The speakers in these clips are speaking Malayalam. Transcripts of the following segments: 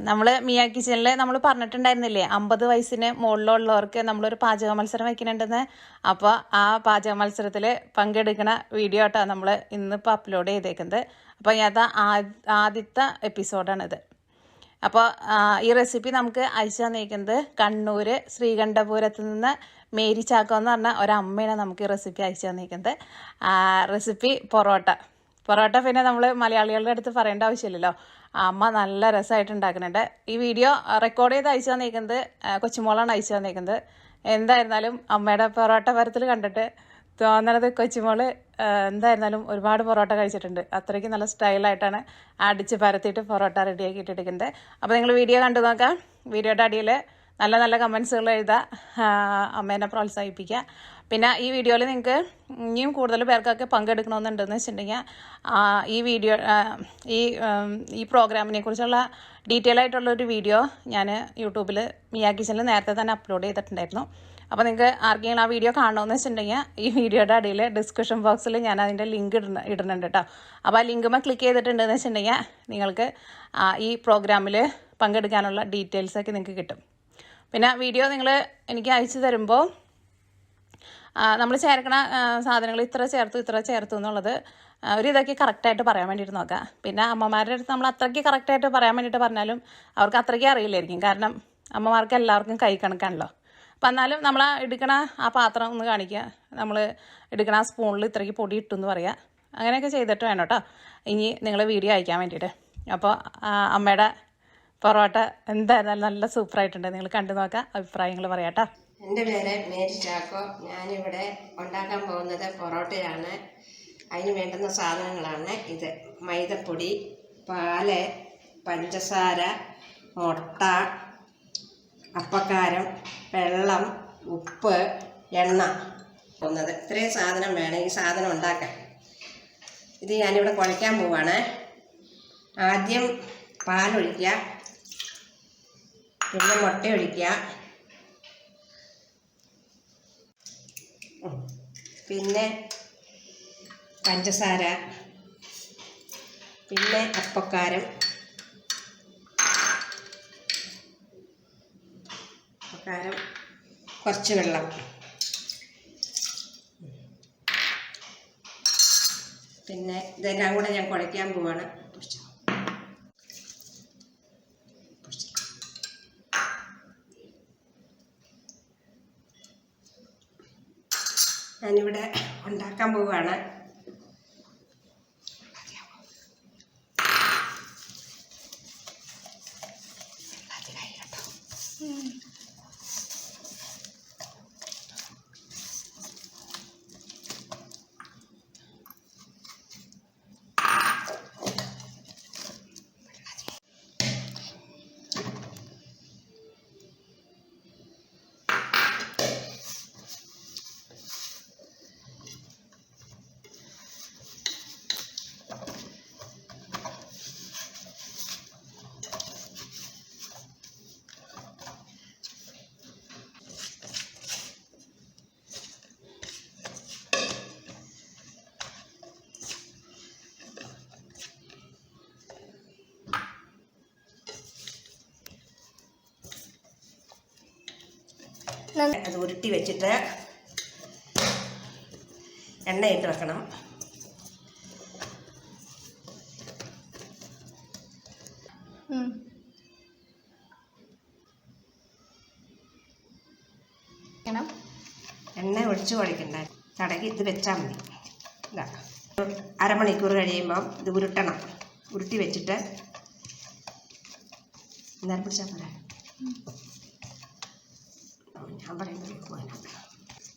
നമ്മൾ മിയാ കിച്ചണിൽ നമ്മൾ പറഞ്ഞിട്ടുണ്ടായിരുന്നില്ലേ 50 വയസ്സിന് മുകളിലുള്ളവർക്ക് നമ്മളൊരു പാചക മത്സരം വയ്ക്കുന്നുണ്ടെന്ന്. അപ്പോൾ ആ പാചക മത്സരത്തിൽ പങ്കെടുക്കുന്ന വീഡിയോ ആട്ടോ നമ്മൾ ഇന്നിപ്പോൾ അപ്ലോഡ് ചെയ്തേക്കുന്നത്. അപ്പോൾ അത് ആദ്യത്തെ എപ്പിസോഡാണിത്. അപ്പോൾ ഈ റെസിപ്പി നമുക്ക് അയച്ചു തന്നിരിക്കുന്നത് കണ്ണൂർ ശ്രീകണ്ഠപുരത്ത് നിന്ന് മേരി ചാക്കോ എന്ന് പറഞ്ഞ ഒരമ്മയാണ് നമുക്ക് ഈ റെസിപ്പി അയച്ചു തന്നിരിക്കുന്നത്. റെസിപ്പി പൊറോട്ട പിന്നെ നമ്മൾ മലയാളികളുടെ അടുത്ത് പറയേണ്ട ആവശ്യമില്ലല്ലോ. അമ്മ നല്ല രസമായിട്ട് ഉണ്ടാക്കുന്നുണ്ട്. ഈ വീഡിയോ റെക്കോർഡ് ചെയ്ത് അയച്ചു തന്നിരിക്കുന്നത് കൊച്ചുമോളാണ് അയച്ചു തന്നിരിക്കുന്നത്. എന്തായിരുന്നാലും അമ്മയുടെ പൊറോട്ട പരത്തിൽ കണ്ടിട്ട് തോന്നണത് കൊച്ചുമോള് എന്തായിരുന്നാലും ഒരുപാട് പൊറോട്ട കഴിച്ചിട്ടുണ്ട്. അത്രയ്ക്ക് നല്ല സ്റ്റൈലായിട്ടാണ് അടിച്ച് പരത്തിയിട്ട് പൊറോട്ട റെഡിയാക്കിയിട്ടിരിക്കുന്നത്. അപ്പോൾ നിങ്ങൾ വീഡിയോ കണ്ടു നോക്കാം. വീഡിയോയുടെ അടിയിൽ നല്ല നല്ല കമൻസുകൾ എഴുതുക, അമ്മേനെ പ്രോത്സാഹിപ്പിക്കുക. പിന്നെ ഈ വീഡിയോയിൽ നിങ്ങൾക്ക് ഇനിയും കൂടുതൽ പേർക്കൊക്കെ പങ്കെടുക്കണമെന്നുണ്ടെന്ന് വെച്ചിട്ടുണ്ടെങ്കിൽ ഈ വീഡിയോ ഈ പ്രോഗ്രാമിനെ കുറിച്ചുള്ള ഡീറ്റെയിൽ ആയിട്ടുള്ളൊരു വീഡിയോ ഞാൻ യൂട്യൂബിൽ മിയാ കിച്ചണിൽ നേരത്തെ തന്നെ അപ്ലോഡ് ചെയ്തിട്ടുണ്ടായിരുന്നു. അപ്പോൾ നിങ്ങൾക്ക് ആർക്കെങ്കിലും ആ വീഡിയോ കാണണമെന്ന് വെച്ചിട്ടുണ്ടെങ്കിൽ ഈ വീഡിയോയുടെ അടിയിൽ ഡിസ്ക്രിപ്ഷൻ ബോക്സിൽ ഞാൻ അതിൻ്റെ ലിങ്ക് ഇടുന്നുണ്ട് കേട്ടോ. അപ്പോൾ ആ ലിങ്കുമ്മ ക്ലിക്ക് ചെയ്തിട്ടുണ്ടെന്ന് വെച്ചിട്ടുണ്ടെങ്കിൽ നിങ്ങൾക്ക് ഈ പ്രോഗ്രാമിൽ പങ്കെടുക്കാനുള്ള ഡീറ്റെയിൽസൊക്കെ നിങ്ങൾക്ക് കിട്ടും. പിന്നെ വീഡിയോ നിങ്ങൾ എനിക്ക് അയച്ചു തരുമ്പോൾ നമ്മൾ ചേർക്കണ സാധനങ്ങൾ ഇത്ര ചേർത്തു എന്നുള്ളത് ഒരു ഇതൊക്കെ കറക്റ്റായിട്ട് പറയാൻ വേണ്ടിയിട്ട് നോക്കാം. പിന്നെ അമ്മമാരുടെ അടുത്ത് നമ്മൾ അത്രയ്ക്ക് കറക്റ്റായിട്ട് പറയാൻ വേണ്ടിയിട്ട് പറഞ്ഞാലും അവർക്ക് അത്രയ്ക്ക് അറിയില്ലായിരിക്കും. കാരണം അമ്മമാർക്ക് എല്ലാവർക്കും കൈ കണക്കാണല്ലോ. അപ്പം എന്നാലും നമ്മൾ എടുക്കണ ആ പാത്രം ഒന്ന് കാണിക്കുക, നമ്മൾ എടുക്കണ ആ സ്പൂണിൽ ഇത്രയ്ക്ക് പൊടി ഇട്ടു എന്ന് പറയുക. അങ്ങനെയൊക്കെ ചെയ്തിട്ട് വേണം കേട്ടോ ഇനി നിങ്ങൾ വീഡിയോ അയക്കാൻ വേണ്ടിയിട്ട്. അപ്പോൾ അമ്മയുടെ പൊറോട്ട എന്തായിരുന്നാലും നല്ല സൂപ്പറായിട്ടുണ്ട്. നിങ്ങൾ കണ്ടു നോക്കാം, അഭിപ്രായങ്ങൾ പറയാം കേട്ടോ. എൻ്റെ പേര് മേരി ചാക്കോ. ഞാനിവിടെ ഉണ്ടാക്കാൻ പോകുന്നത് പൊറോട്ടയാണ്. അതിന് വേണ്ടുന്ന സാധനങ്ങളാണ് ഇത്: മൈദപ്പൊടി, പാല്, പഞ്ചസാര, മുട്ട, അപ്പക്കാരം, വെള്ളം, ഉപ്പ്, എണ്ണ. ഇത്രയും സാധനം വേണം ഈ സാധനം ഉണ്ടാക്കാൻ. ഇത് ഞാനിവിടെ കുഴയ്ക്കാൻ പോവാണ്. ആദ്യം പാലൊഴിക്കുക, പിന്നെ മുട്ട ഒഴിക്കുക, പിന്നെ പഞ്ചസാര, പിന്നെ അപ്പക്കാരം, കുറച്ച് വെള്ളം, പിന്നെ ഇതെല്ലാം കൂടെ ഞാൻ കുഴയ്ക്കാൻ പോവാണ്. ഞാനിവിടെ ഉണ്ടാക്കാൻ പോവുകയാണ്. അത് ഉരുട്ടി വെച്ചിട്ട് എണ്ണയിട്ട് വെക്കണം. എണ്ണ ഒഴിച്ച് കുഴക്കണ്ട, തടകി ഇത് വെച്ചാൽ മതി. ഇതാ അരമണിക്കൂർ കഴിയുമ്പം ഇത് ഉരുട്ടണം. ഉരുട്ടി വെച്ചിട്ട് നേരം പിടിച്ചാൽ പോലെ ഞാൻ പറയുന്നത്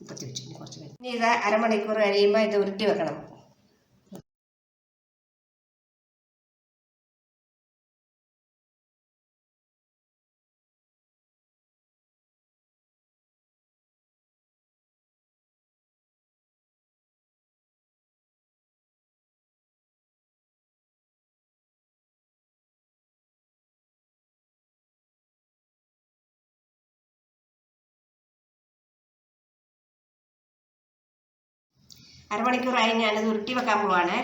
ഇപ്പത്തി വെച്ചു. കുറച്ച് ഇനി ഇത് അരമണിക്കൂർ കഴിയുമ്പോൾ ഇത് ഉരുട്ടി വെക്കണം. അരമണിക്കൂറായി ഞാനത് ഉരുട്ടി വെക്കാൻ പോവാണ്.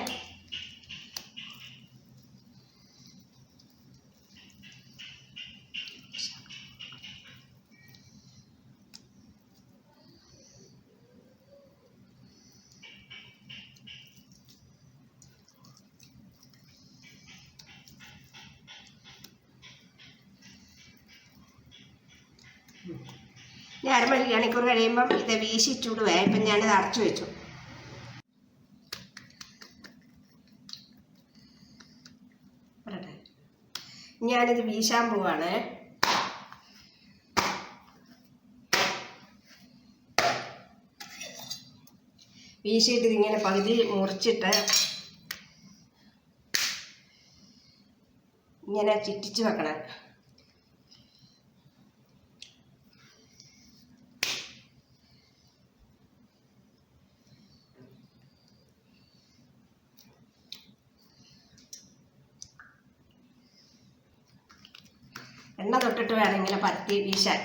ഇനി അരമണിക്കൂർ കഴിയുമ്പം ഇത് വീശി ചൂടുവേ. ഇപ്പം ഞാനിത് അടച്ചു വെച്ചു. ഞാനിത് വീശാൻ പോവാണ്. വീശിയിട്ട് ഇതിങ്ങനെ പകുതി മുറിച്ചിട്ട് ഇങ്ങനെ ചുറ്റിച്ച് വെക്കണം. എണ്ണ തൊട്ടിട്ട് വേണം ഇങ്ങനെ പരത്തി വീശാൻ.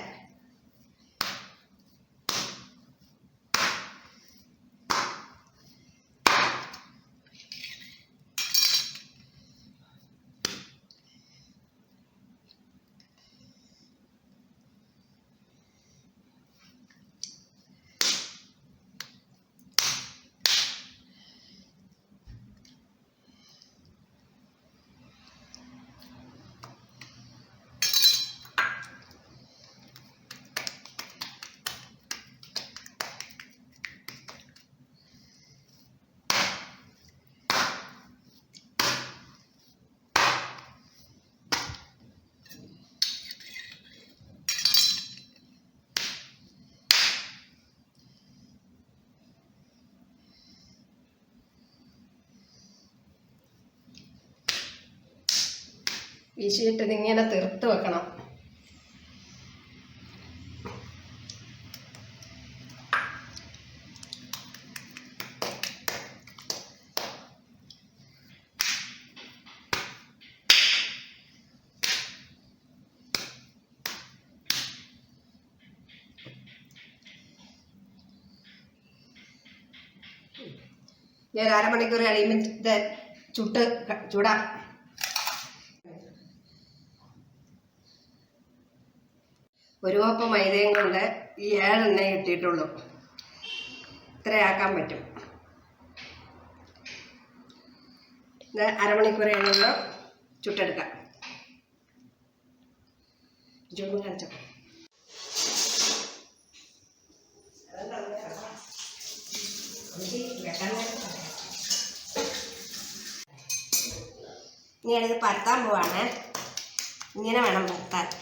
വീശിയിട്ട് ഇതിങ്ങനെ തീർത്ത് വെക്കണം. ഞാൻ അരമണിക്കൂർ കഴിയുമ്പോൾ ഇത് ചൂടാം. ഒരു കപ്പ് മൈദയും കൊണ്ട് ഈ 7 എണ്ണ കിട്ടിയിട്ടുള്ളൂ. ഇത്രയാക്കാൻ പറ്റും. ഇത് അരമണിക്കൂർ കഴിയുമ്പോൾ ചുട്ടെടുക്കാം. ചൂട് കാണിച്ചോ. ഞാനിത് പരത്താൻ പോവാണ്. ഇങ്ങനെ വേണം പരത്താൻ.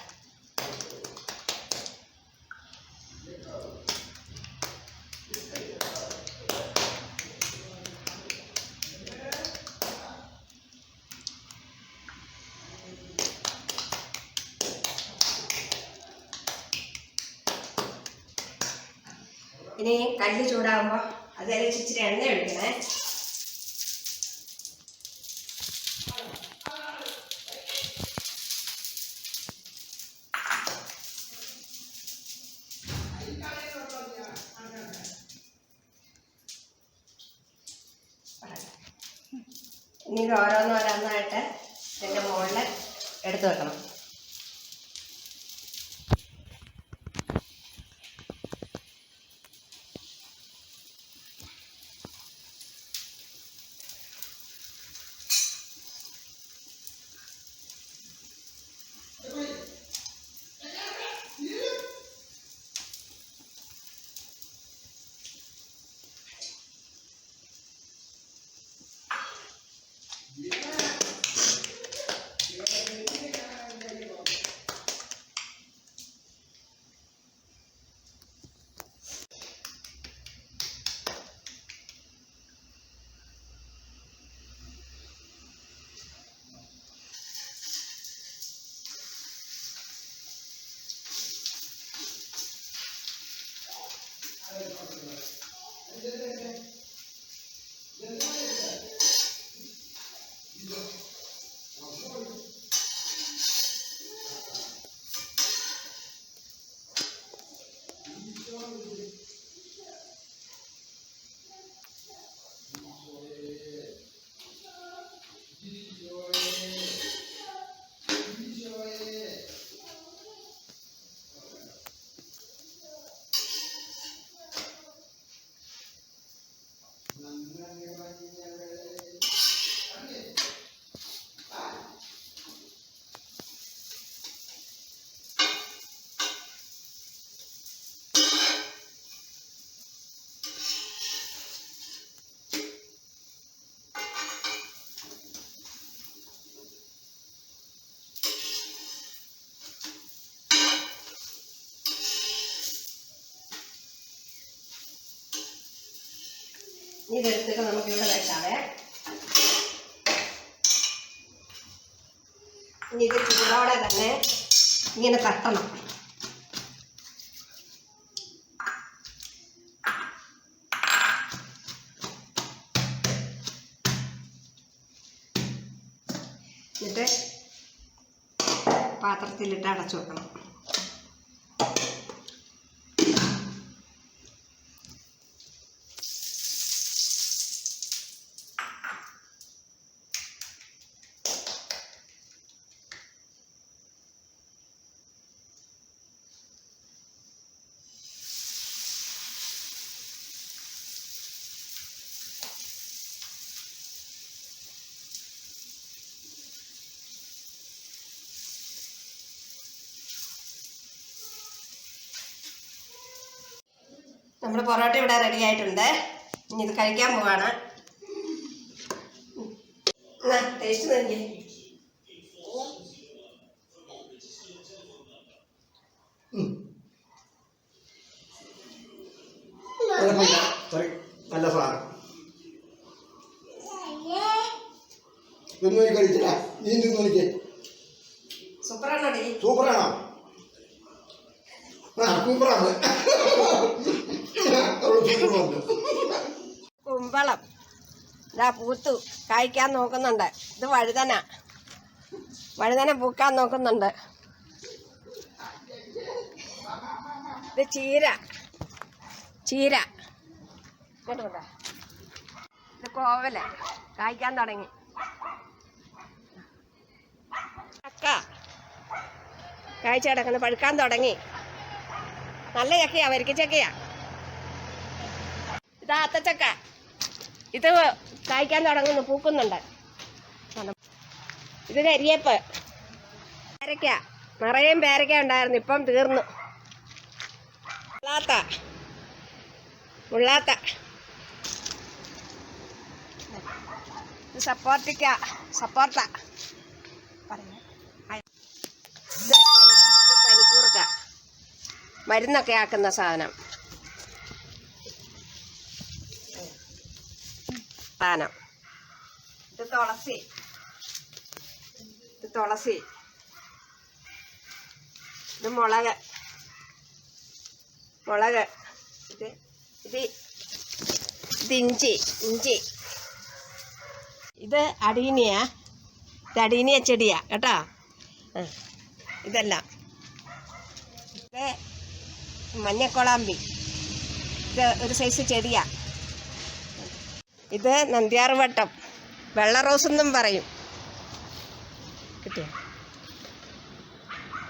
ഇനി കല്ല് ചൂടാകുമ്പോൾ അതിൽ ഇച്ചിരി എണ്ണ ഒഴിക്കണേ. ഇനി ഇത് ഓരോന്നോരോന്നായിട്ട് ഇതിൻ്റെ മുകളിൽ എടുത്ത് വെക്കണം. ഇതെടുത്തിട്ട് നമുക്കിവിടെ വെച്ചാവേ. ഇനി ഇത് ചൂടോടെ തന്നെ ഇങ്ങനെ തട്ടണം. എന്നിട്ട് പാത്രത്തിലിട്ട് അടച്ചു വെക്കണം. നമ്മുടെ പൊറോട്ട ഇവിടെ റെഡി ആയിട്ടുണ്ട്. ഇനി ഇത് കഴിക്കാൻ പോവാണ്. ടേസ്റ്റ് തന്നെ. നല്ല സാധനം ഒന്നും കഴിച്ചില്ല. നീ നോക്കിയേ. സൂപ്പറാണോ? സൂപ്പറാണോ? സൂപ്പറാണ്. കുമ്പളം ഇതാ പൂത്തു കായ്ക്കാൻ നോക്കുന്നുണ്ട്. ഇത് വഴുതന പൂക്കാൻ നോക്കുന്നുണ്ട്. ഇത് ചീര കേട്ടുകൊണ്ട. ഇത് കോവല് കായ്ക്കാൻ തുടങ്ങി. ചക്ക കായ്ച്ച കിടക്കുന്നു, പഴുക്കാൻ തുടങ്ങി. നല്ല ചക്കയാ, വരിക്കച്ചക്കയാ. ഇത് ആത്തച്ചക്ക, ഇത് കായ്ക്കാൻ തുടങ്ങുന്നു, പൂക്കുന്നുണ്ട്. ഇത് കരിയേപ്പ്. പേരയ്ക്ക, നിറയും പേരയ്ക്ക ഉണ്ടായിരുന്നു, ഇപ്പം തീർന്നു. മുള്ളാത്ത ഇത് സപ്പോർട്ട. ഇത് പനിക്കൂർക്ക, മരുന്നൊക്കെ ആക്കുന്ന സാധനം. ഇത് തുളസി. ഇത് മുളക്. ഇത് ഇഞ്ചി. ഇത് അടീനിയ ചെടിയാ കേട്ടോ. ഇതെല്ലാം. ഇത് മഞ്ഞക്കൊളാമ്പി, ഇത് ഒരു സൈസ് ചെടിയാ. ഇത് നന്ദ്യാർവട്ടം, വെള്ള റോസ് എന്നും പറയും.